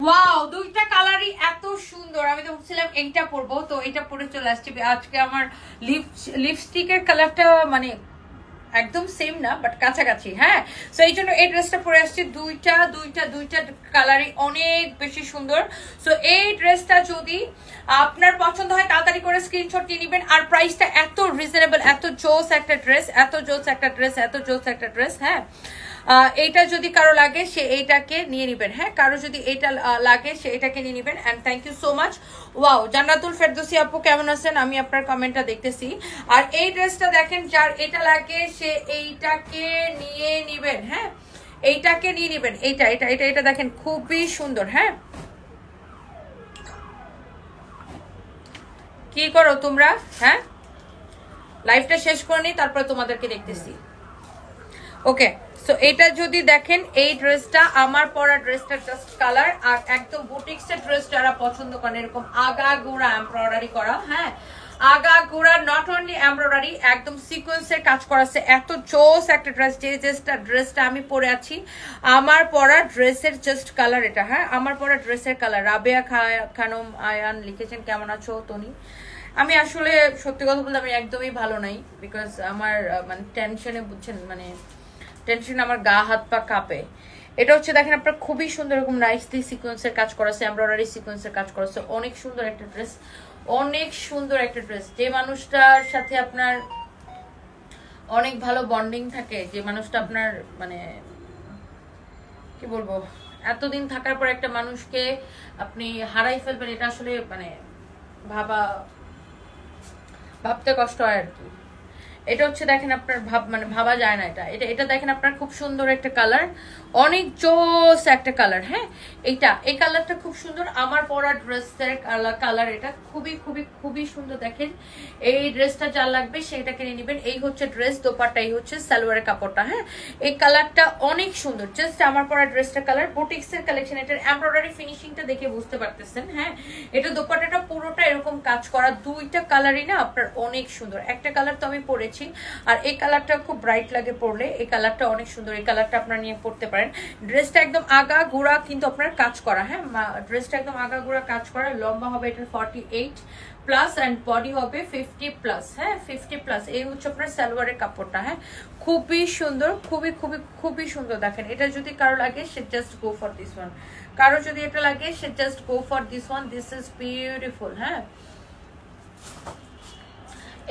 Wow, দুইটা কালারই এত সুন্দর। আমি তো ভাবছিলাম এইটা পরবো, তো এটা পরে চলে আসছি। আজকে আমার লিপস্টিকের কালারটা মানে একদম সেম না, বাট কাছাকাছি। হ্যাঁ, সো এই জন্য এই ড্রেসটা পরে আসছি। দুইটা কালারই অনেক বেশি সুন্দর। সো এই ড্রেসটা যদি আপনার পছন্দ হয় তাড়াতাড়ি করে স্ক্রিনশট নিয়ে নেবেন। আর প্রাইসটা এত রিজনেবল, এত জোস একটা ড্রেস, এত জোস একটা ড্রেস। হ্যাঁ, এইটা যদি কারো লাগে সে এইটাকে নিয়ে নেবেন। হ্যাঁ, কারো যদি এইটা লাগে সে এটাকে নিয়ে নেবেন। And thank you so much. Wow, Jannatul Ferdousi আপু কেমন আছেন? আমি আপনার কমেন্টটা দেখতেছি। আর এই ড্রেসটা দেখেন, যার এটা লাগে সে এইটাকে নিয়ে নেবেন। হ্যাঁ, এইটাকে নিয়ে নেবেন। এটা দেখেন খুবই সুন্দর। হ্যাঁ, কি করো তোমরা? হ্যাঁ, লাইভটা শেষ করে নি, তারপরে তোমাদেরকে দেখতেছি। ওকে, সো এটা যদি দেখেন, এই ড্রেসটা আমার পরা ড্রেসটা জাস্ট কালার। আর একদম বুটিক্সের ড্রেস যারা পছন্দ করেন, এরকম আগা গোড়া এমব্রয়ডারি করা। হ্যাঁ, আগা গোড়া, নট অনলি এমব্রয়ডারি, একদম সিকোয়েন্সের কাজ করা আছে। এত জোস একটা ড্রেস। যে ড্রেসটা আমি পরে আছি, আমার পরা ড্রেসের জাস্ট কালার এটা। হ্যাঁ, আমার পরা ড্রেসের কালার। রাবেয়া খানম আয়ান লিখেছেন কেমন আছো তনি। আমি আসলে সত্যি কথা বলতে আমি একদমই ভালো নাই, বিকজ আমার মানে টেনশনে, বুঝছেন, মানে টেনশন, আমার গা হাত পা কাঁপে। এটা হচ্ছে দেখেন আপনার খুবই সুন্দর, এরকম নাইসলি সিকোয়েন্সের কাজ করেছে, এমব্রয়ডারি সিকোয়েন্সের কাজ করেছে। অনেক সুন্দর একটা ড্রেস, অনেক সুন্দর একটা ড্রেস। যে মানুষটার সাথে আপনার অনেক ভালো বন্ডিং থাকে, যে মানুষটা আপনার মানে কি বলবো, এতদিন থাকার পর একটা মানুষকে আপনি হারাই ফেলবেন, এটা আসলে মানে ভাবতে কষ্ট হয় আর কি। এটা হচ্ছে দেখেন আপনার মানে ভাবা যায় না। এটা দেখেন আপনার খুব সুন্দর একটা কালার, অনেক জোস একটা কালার। হ্যাঁ, এই কালারটা খুব সুন্দর। আমার পরা ড্রেসের কালার এটা খুবই সুন্দর। দেখেন, এই ড্রেসটা যার লাগবে সেটাকে নিয়ে নেবেন। এই হচ্ছে ড্রেস, দোপাট্টা, এই হচ্ছে সালোয়ারের কাপড়টা। হ্যাঁ, এই কালারটা অনেক সুন্দর, জাস্ট আমার পরা ড্রেসটার কালার। বুটিক্সের কালেকশন, এটার এমব্রয়ডারি ফিনিশিংটা দেখে বুঝতে পারতেছেন। হ্যাঁ, এটা দোপাট্টাটা পুরোটা এরকম কাজ করা। দুইটা কালারই না আপনার অনেক সুন্দর। একটা কালার তো আমি পরেছি, আর এই কালারটা খুব ব্রাইট লাগে পরলে। এই কালারটা অনেক সুন্দর, এই কালারটা আপনারা নিয়ে পড়তে পারেন। ড্রেসটা একদম আগা গোড়া কিন্তু আপনার কাজ করা। হ্যাঁ, ড্রেসটা একদম আগা গোড়া কাজ করা। লম্বা হবে এটা 48 প্লাস অ্যান্ড বডি হবে 50 প্লাস। হ্যাঁ, 50 প্লাস। এই হচ্ছে আপনার সালোয়ারের কাপড়টা। হ্যাঁ, খুবই সুন্দর, খুবই সুন্দর। দেখেন, এটা যদি কারো লাগে সে just go for this one. কারো যদি এটা লাগে সে just go for this one. This is beautiful. হ্যাঁ,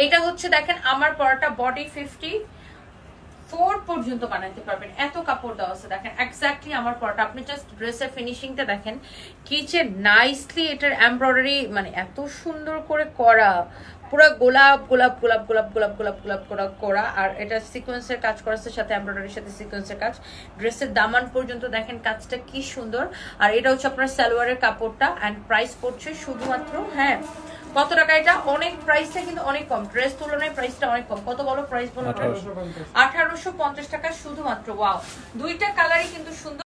এটা হচ্ছে দেখেন আমার পরাটা বডি 54 পর্যন্ত বানাইতে পারবেন, এত কাপড় দেওয়া আছে। দেখেন এক্স্যাক্টলি আমার পরাটা। আপনি জাস্ট ড্রেসের ফিনিশিংটা দেখেন কি যে নাইসলি, এটার এমব্রয়ডারি মানে এত সুন্দর করে করা, পুরো গোলাপ করা। আর এটা সিকোয়েন্সের কাজ করেছে, সাথে এমব্রয়ডারির সাথে সিকোয়েন্সের কাজ। ড্রেসের দামান পর্যন্ত দেখেন কাজটা কি সুন্দর। আর এটা হচ্ছে আপনার সালোয়ারের কাপড়টা। অ্যান্ড প্রাইস পড়ছে শুধুমাত্র, হ্যাঁ, কত টাকা? এটা অনেক, প্রাইসটা কিন্তু অনেক কম, ড্রেস তুলনায় প্রাইসটা অনেক কম। কত বলো প্রাইস? বলো 1850 টাকা শুধুমাত্র। ওয়াও, দুইটা কালারই কিন্তু সুন্দর।